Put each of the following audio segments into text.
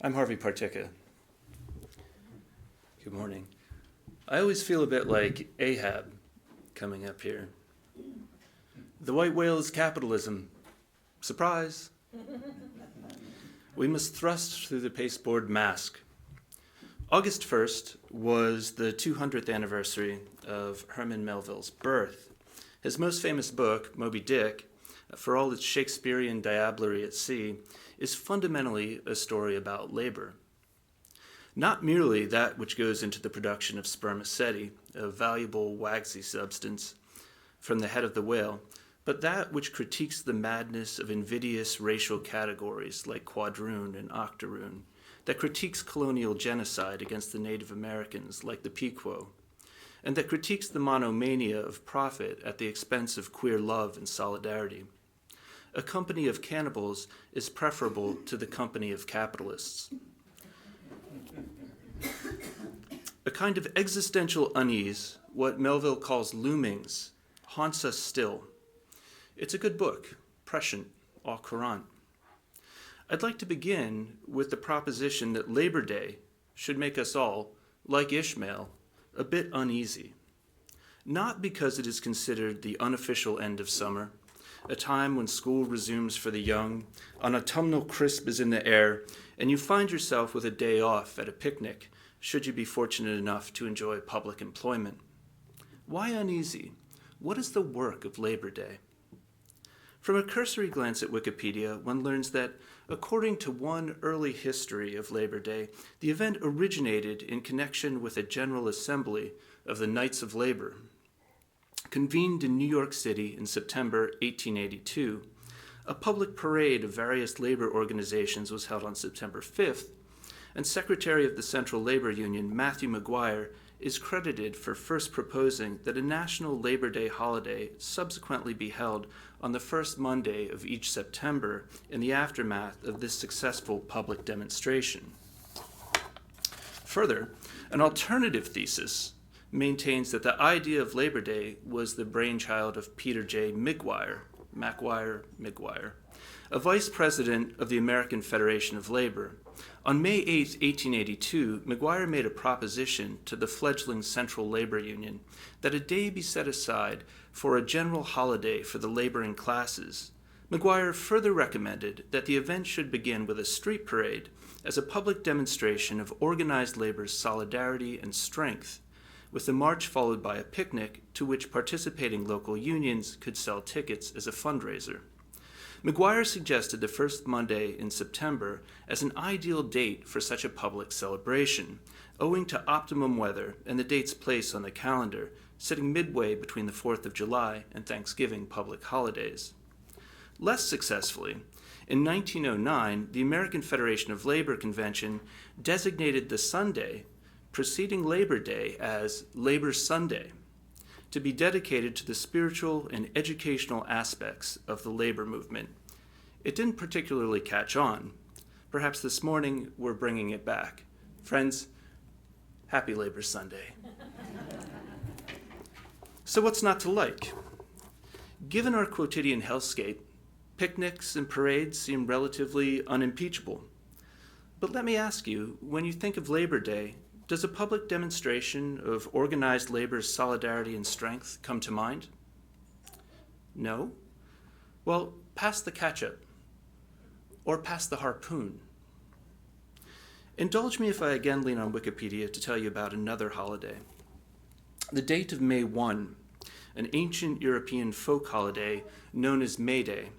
I'm Harvey Partica. Good morning. I always feel a bit like Ahab coming up here. The white whale is capitalism. Surprise! We must thrust through the pasteboard mask. August 1st was the 200th anniversary of Herman Melville's birth. His most famous book, Moby Dick, for all its Shakespearean diablerie at sea, is fundamentally a story about labor. Not merely that which goes into the production of spermaceti, a valuable waxy substance, from the head of the whale, but that which critiques the madness of invidious racial categories like quadroon and octoroon, that critiques colonial genocide against the Native Americans like the Pequot, and that critiques the monomania of profit at the expense of queer love and solidarity. A company of cannibals is preferable to the company of capitalists. A kind of existential unease, what Melville calls loomings, haunts us still. It's a good book, prescient, au courant. I'd like to begin with the proposition that Labor Day should make us all, like Ishmael, a bit uneasy. Not because it is considered the unofficial end of summer, a time when school resumes for the young, an autumnal crisp is in the air, and you find yourself with a day off at a picnic, should you be fortunate enough to enjoy public employment. Why uneasy? What is the work of Labor Day? From a cursory glance at Wikipedia, one learns that, according to one early history of Labor Day, the event originated in connection with a General Assembly of the Knights of Labor. Convened in New York City in September 1882, a public parade of various labor organizations was held on September 5th, and Secretary of the Central Labor Union, Matthew McGuire, is credited for first proposing that a national Labor Day holiday subsequently be held on the first Monday of each September in the aftermath of this successful public demonstration. Further, an alternative thesis maintains that the idea of Labor Day was the brainchild of Peter J. Miguire, a vice president of the American Federation of Labor. On May 8, 1882, McGuire made a proposition to the fledgling Central Labor Union that a day be set aside for a general holiday for the laboring classes. McGuire further recommended that the event should begin with a street parade as a public demonstration of organized labor's solidarity and strength, with the march followed by a picnic to which participating local unions could sell tickets as a fundraiser. McGuire suggested the first Monday in September as an ideal date for such a public celebration, owing to optimum weather and the date's place on the calendar, sitting midway between the 4th of July and Thanksgiving public holidays. Less successfully, in 1909, the American Federation of Labor Convention designated the Sunday preceding Labor Day as Labor Sunday, to be dedicated to the spiritual and educational aspects of the labor movement. It didn't particularly catch on. Perhaps this morning we're bringing it back. Friends, happy Labor Sunday. So what's not to like? Given our quotidian hellscape, picnics and parades seem relatively unimpeachable. But let me ask you, when you think of Labor Day, does a public demonstration of organized labor's solidarity and strength come to mind? No? Well, pass the ketchup, or pass the harpoon. Indulge me if I again lean on Wikipedia to tell you about another holiday. The date of May 1, an ancient European folk holiday known as May Day,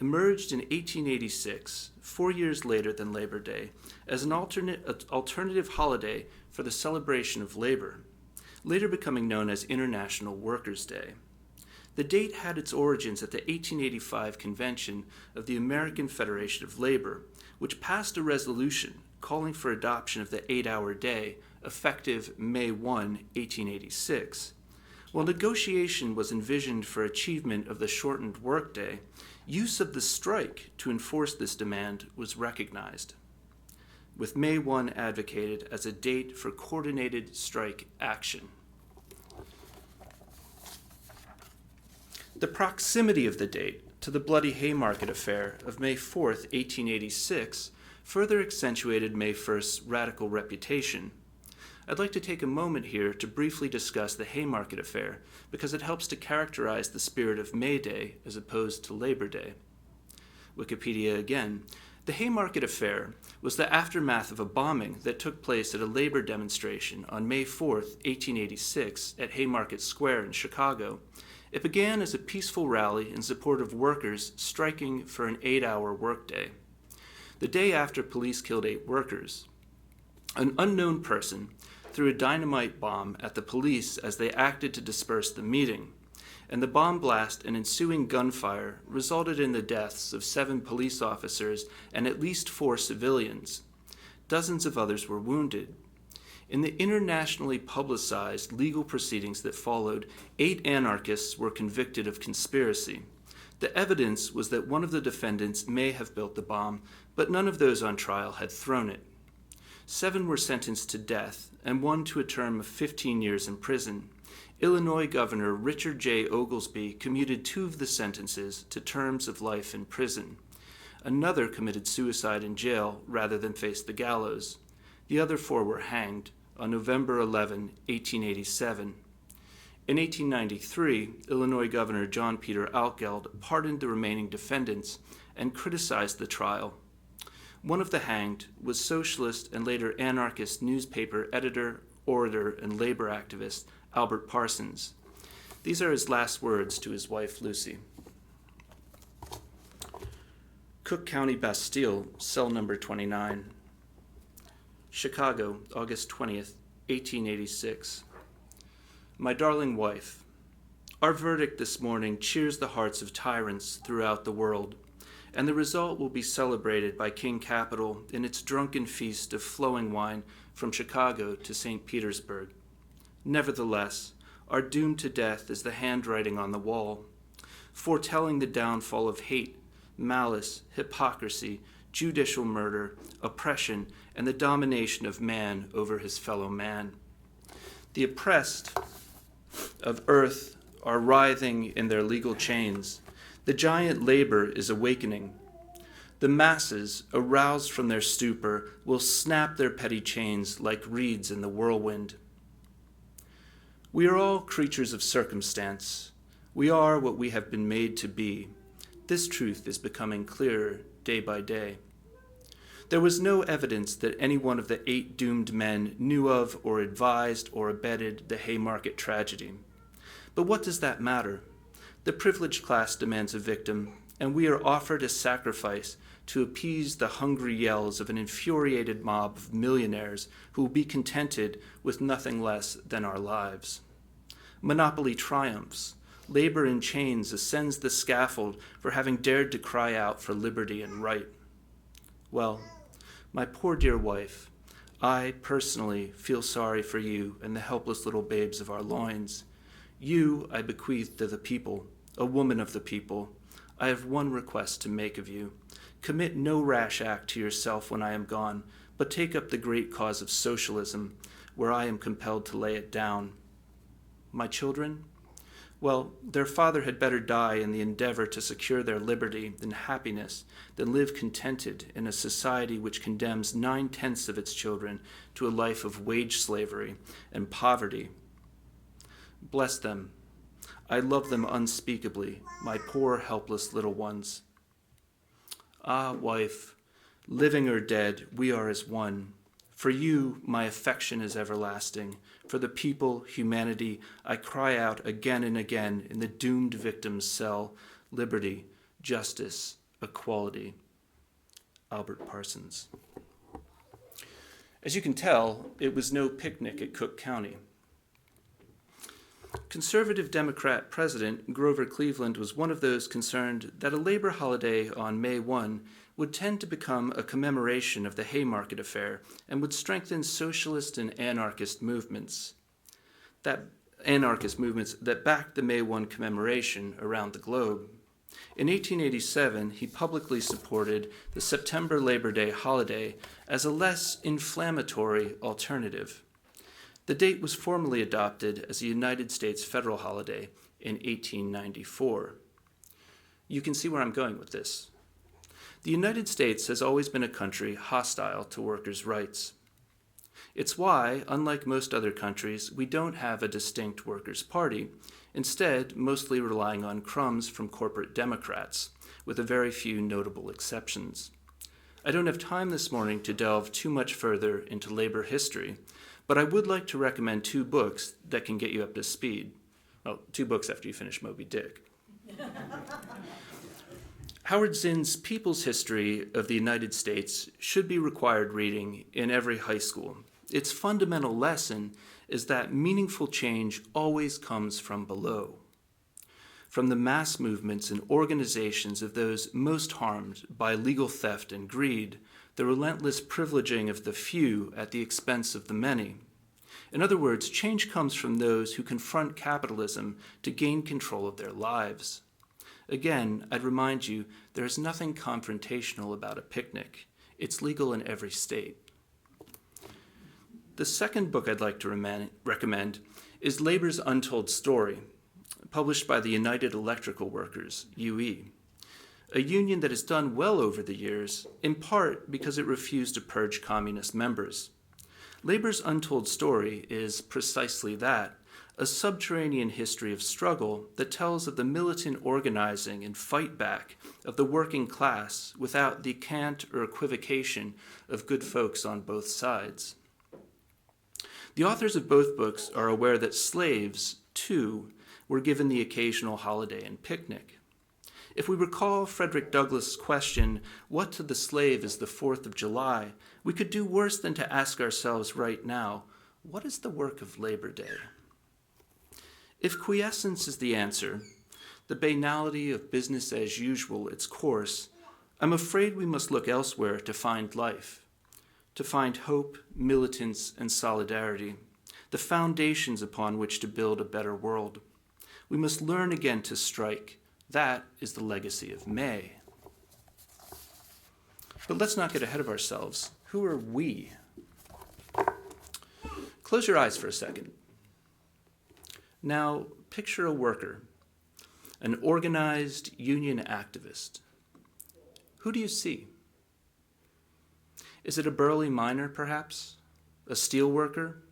emerged in 1886, 4 years later than Labor Day, as an alternative holiday for the celebration of labor, later becoming known as International Workers' Day. The date had its origins at the 1885 convention of the American Federation of Labor, which passed a resolution calling for adoption of the 8-hour day, effective May 1, 1886. While negotiation was envisioned for achievement of the shortened workday, use of the strike to enforce this demand was recognized, with May 1 advocated as a date for coordinated strike action. The proximity of the date to the Bloody Haymarket affair of May 4, 1886, further accentuated May 1st's radical reputation. I'd like to take a moment here to briefly discuss the Haymarket Affair because it helps to characterize the spirit of May Day as opposed to Labor Day. Wikipedia again. The Haymarket Affair was the aftermath of a bombing that took place at a labor demonstration on May 4, 1886, at Haymarket Square in Chicago. It began as a peaceful rally in support of workers striking for an 8-hour workday. The day after police killed 8 workers, an unknown person threw a dynamite bomb at the police as they acted to disperse the meeting, and the bomb blast and ensuing gunfire resulted in the deaths of 7 police officers and at least 4 civilians. Dozens of others were wounded. In the internationally publicized legal proceedings that followed, 8 anarchists were convicted of conspiracy. The evidence was that one of the defendants may have built the bomb, but none of those on trial had thrown it. 7 were sentenced to death, and 1 to a term of 15 years in prison. Illinois Governor Richard J. Oglesby commuted 2 of the sentences to terms of life in prison. Another committed suicide in jail rather than face the gallows. The other 4 were hanged on November 11, 1887. In 1893, Illinois Governor John Peter Altgeld pardoned the remaining defendants and criticized the trial. One of the hanged was socialist and later anarchist newspaper editor, orator, and labor activist Albert Parsons. These are his last words to his wife, Lucy. Cook County Bastille, cell number 29. Chicago, August 20th, 1886. My darling wife, our verdict this morning cheers the hearts of tyrants throughout the world, and the result will be celebrated by King Capital in its drunken feast of flowing wine from Chicago to St. Petersburg. Nevertheless, our doom to death is the handwriting on the wall, foretelling the downfall of hate, malice, hypocrisy, judicial murder, oppression, and the domination of man over his fellow man. The oppressed of earth are writhing in their legal chains. The giant labor is awakening. The masses, aroused from their stupor, will snap their petty chains like reeds in the whirlwind. We are all creatures of circumstance. We are what we have been made to be. This truth is becoming clearer day by day. There was no evidence that any one of the 8 doomed men knew of or advised or abetted the Haymarket tragedy. But what does that matter? The privileged class demands a victim, and we are offered a sacrifice to appease the hungry yells of an infuriated mob of millionaires who will be contented with nothing less than our lives. Monopoly triumphs. Labor in chains ascends the scaffold for having dared to cry out for liberty and right. Well, my poor dear wife, I personally feel sorry for you and the helpless little babes of our loins. You I bequeath to the people, a woman of the people. I have one request to make of you. Commit no rash act to yourself when I am gone, but take up the great cause of socialism, where I am compelled to lay it down. My children? Well, their father had better die in the endeavor to secure their liberty and happiness than live contented in a society which condemns 9/10 of its children to a life of wage slavery and poverty. Bless them. I love them unspeakably, my poor helpless little ones. Ah, wife, living or dead, we are as one. For you, my affection is everlasting. For the people, humanity, I cry out again and again in the doomed victim's cell, liberty, justice, equality. Albert Parsons. As you can tell, it was no picnic at Cook County. Conservative Democrat President Grover Cleveland was one of those concerned that a labor holiday on May 1 would tend to become a commemoration of the Haymarket Affair and would strengthen socialist and anarchist movements that backed the May 1 commemoration around the globe. In 1887, he publicly supported the September Labor Day holiday as a less inflammatory alternative. The date was formally adopted as a United States federal holiday in 1894. You can see where I'm going with this. The United States has always been a country hostile to workers' rights. It's why, unlike most other countries, we don't have a distinct workers' party, instead mostly relying on crumbs from corporate Democrats, with a very few notable exceptions. I don't have time this morning to delve too much further into labor history, but I would like to recommend 2 books that can get you up to speed. Well, 2 books after you finish Moby Dick. Howard Zinn's People's History of the United States should be required reading in every high school. Its fundamental lesson is that meaningful change always comes from below. From the mass movements and organizations of those most harmed by legal theft and greed, the relentless privileging of the few at the expense of the many. In other words, change comes from those who confront capitalism to gain control of their lives. Again, I'd remind you, there is nothing confrontational about a picnic. It's legal in every state. The second book I'd like to recommend is Labor's Untold Story, published by the United Electrical Workers, UE, a union that has done well over the years, in part because it refused to purge communist members. Labor's Untold Story is precisely that, a subterranean history of struggle that tells of the militant organizing and fight back of the working class without the cant or equivocation of good folks on both sides. The authors of both books are aware that slaves, too, were given the occasional holiday and picnic. If we recall Frederick Douglass' question, what to the slave is the 4th of July, we could do worse than to ask ourselves right now, what is the work of Labor Day? If quiescence is the answer, the banality of business as usual its course, I'm afraid we must look elsewhere to find life, to find hope, militance, and solidarity, the foundations upon which to build a better world. We must learn again to strike. That is the legacy of May. But let's not get ahead of ourselves. Who are we? Close your eyes for a second. Now, picture a worker, an organized union activist. Who do you see? Is it a burly miner, perhaps? A steel worker?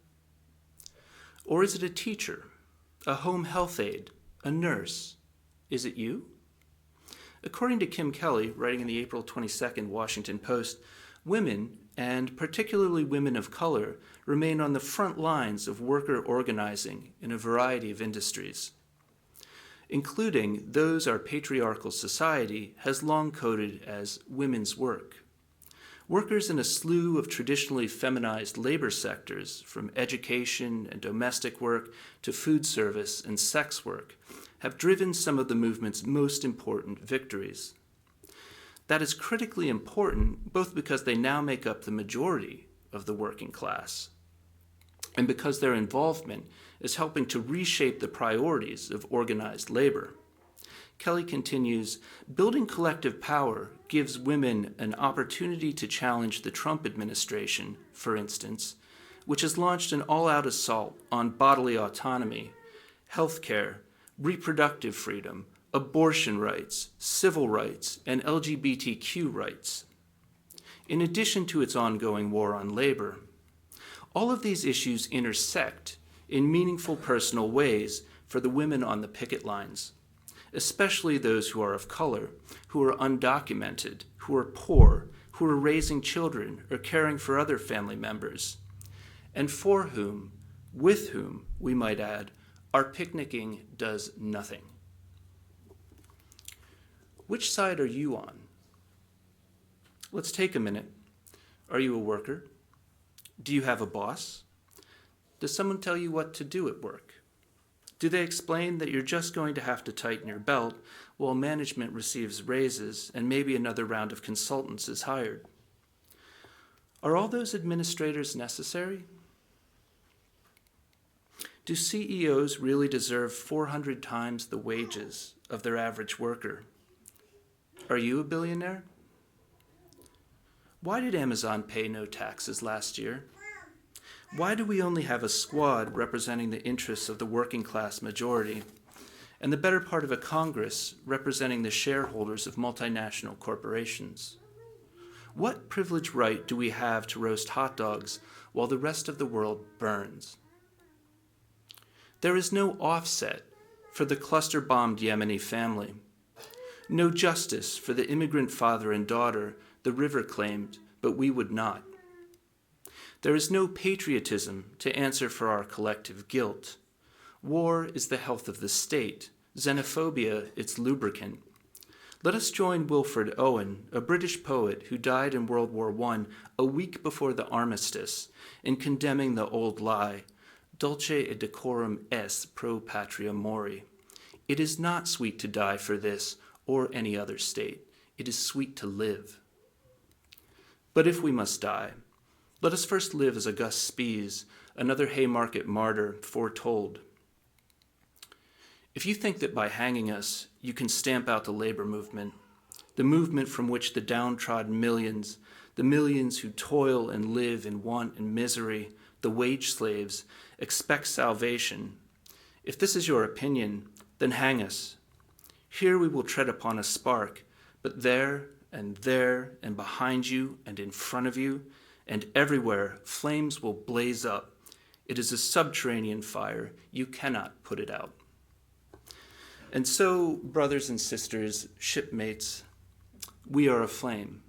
Or is it a teacher, a home health aide, a nurse? Is it you? According to Kim Kelly, writing in the April 22nd Washington Post, women, and particularly women of color, remain on the front lines of worker organizing in a variety of industries, including those our patriarchal society has long coded as women's work. Workers in a slew of traditionally feminized labor sectors, from education and domestic work to food service and sex work, have driven some of the movement's most important victories. That is critically important both because they now make up the majority of the working class and because their involvement is helping to reshape the priorities of organized labor. Kelly continues, building collective power gives women an opportunity to challenge the Trump administration, for instance, which has launched an all-out assault on bodily autonomy, health care, reproductive freedom, abortion rights, civil rights, and LGBTQ rights, in addition to its ongoing war on labor. All of these issues intersect in meaningful personal ways for the women on the picket lines, especially those who are of color, who are undocumented, who are poor, who are raising children or caring for other family members, and for whom, with whom, we might add, our picnicking does nothing. Which side are you on? Let's take a minute. Are you a worker? Do you have a boss? Does someone tell you what to do at work? Do they explain that you're just going to have to tighten your belt while management receives raises and maybe another round of consultants is hired? Are all those administrators necessary? Do CEOs really deserve 400 times the wages of their average worker? Are you a billionaire? Why did Amazon pay no taxes last year? Why do we only have a squad representing the interests of the working class majority and the better part of a Congress representing the shareholders of multinational corporations? What privileged right do we have to roast hot dogs while the rest of the world burns? There is no offset for the cluster-bombed Yemeni family. No justice for the immigrant father and daughter the river claimed, but we would not. There is no patriotism to answer for our collective guilt. War is the health of the state, xenophobia its lubricant. Let us join Wilfred Owen, a British poet who died in World War I, a week before the armistice, in condemning the old lie, dulce et decorum est pro patria mori. It is not sweet to die for this or any other state. It is sweet to live. But if we must die, let us first live as August Spies, another Haymarket martyr, foretold. If you think that by hanging us, you can stamp out the labor movement, the movement from which the downtrodden millions, the millions who toil and live in want and misery, the wage slaves, expect salvation, if this is your opinion, then hang us. Here we will tread upon a spark, but there and behind you and in front of you and everywhere flames will blaze up. It is a subterranean fire. You cannot put it out. And so, brothers and sisters, shipmates, we are aflame.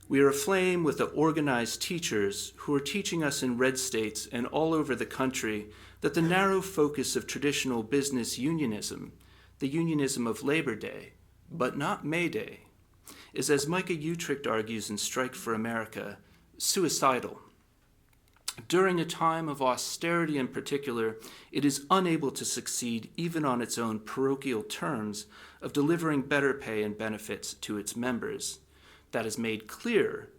We are aflame with the organized teachers who are teaching us in red states and all over the country that the narrow focus of traditional business unionism, the unionism of Labor Day, but not May Day, is, as Micah Utricht argues in Strike for America, suicidal. During a time of austerity in particular, it is unable to succeed even on its own parochial terms of delivering better pay and benefits to its members. That is made clear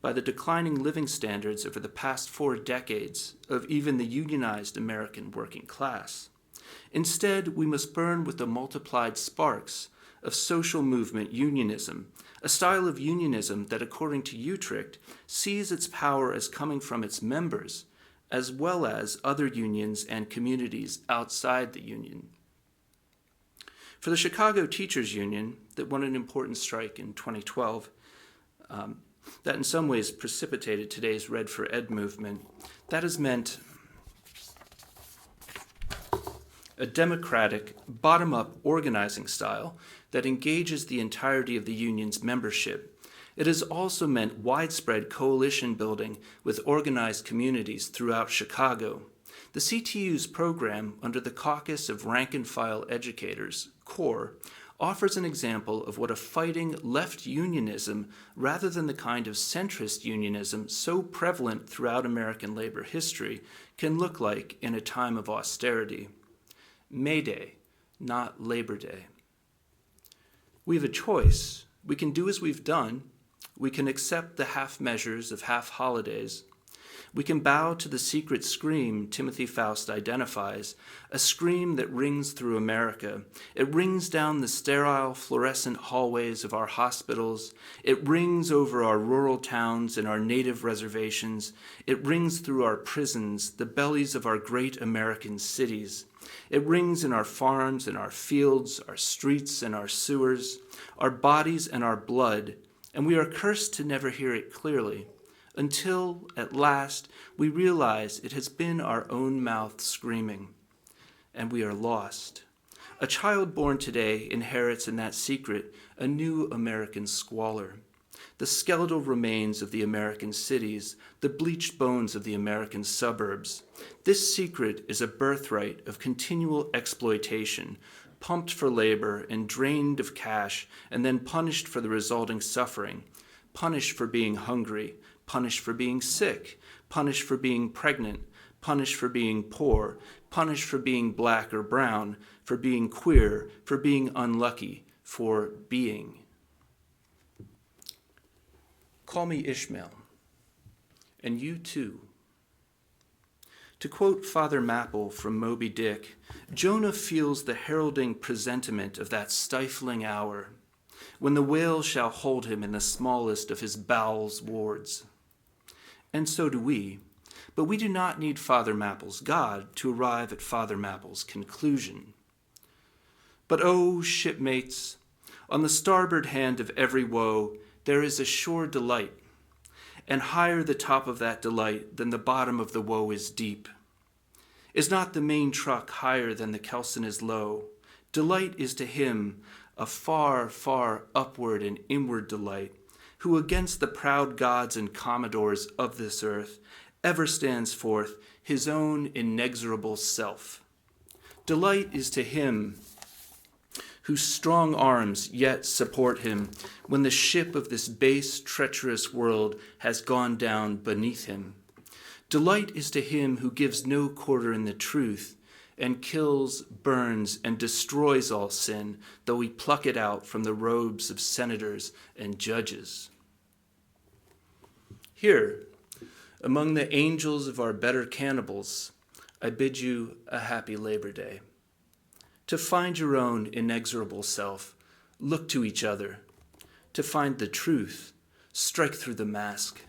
by the declining living standards over the past 4 decades of even the unionized American working class. Instead, we must burn with the multiplied sparks of social movement unionism, a style of unionism that, according to Utricht, sees its power as coming from its members, as well as other unions and communities outside the union. For the Chicago Teachers Union, that won an important strike in 2012, that in some ways precipitated today's Red for Ed movement, that has meant a democratic, bottom-up organizing style that engages the entirety of the union's membership. It has also meant widespread coalition building with organized communities throughout Chicago. The CTU's program, under the Caucus of Rank-and-File Educators, CORE, offers an example of what a fighting left unionism, rather than the kind of centrist unionism so prevalent throughout American labor history, can look like in a time of austerity. May Day, not Labor Day. We have a choice. We can do as we've done. We can accept the half measures of half holidays. We can bow to the secret scream Timothy Faust identifies, a scream that rings through America. It rings down the sterile, fluorescent hallways of our hospitals. It rings over our rural towns and our native reservations. It rings through our prisons, the bellies of our great American cities. It rings in our farms and our fields, our streets and our sewers, our bodies and our blood, and we are cursed to never hear it clearly, until, at last, we realize it has been our own mouth screaming, and we are lost. A child born today inherits in that secret a new American squalor. The skeletal remains of the American cities, the bleached bones of the American suburbs. This secret is a birthright of continual exploitation, pumped for labor and drained of cash, and then punished for the resulting suffering, punished for being hungry, punished for being sick, punished for being pregnant, punished for being poor, punished for being black or brown, for being queer, for being unlucky, for being. Call me Ishmael, and you too. To quote Father Mapple from Moby Dick, Jonah feels the heralding presentiment of that stifling hour, when the whale shall hold him in the smallest of his bowels' wards. And so do we, but we do not need Father Mapple's God to arrive at Father Mapple's conclusion. But oh, shipmates, on the starboard hand of every woe, there is a sure delight, and higher the top of that delight than the bottom of the woe is deep. Is not the main truck higher than the kelson is low? Delight is to him a far, far upward and inward delight, who against the proud gods and commodores of this earth ever stands forth his own inexorable self. Delight is to him whose strong arms yet support him when the ship of this base, treacherous world has gone down beneath him. Delight is to him who gives no quarter in the truth and kills, burns, and destroys all sin, though we pluck it out from the robes of senators and judges. Here, among the angels of our better cannibals, I bid you a happy Labor Day. To find your own inexorable self, look to each other. To find the truth, strike through the mask.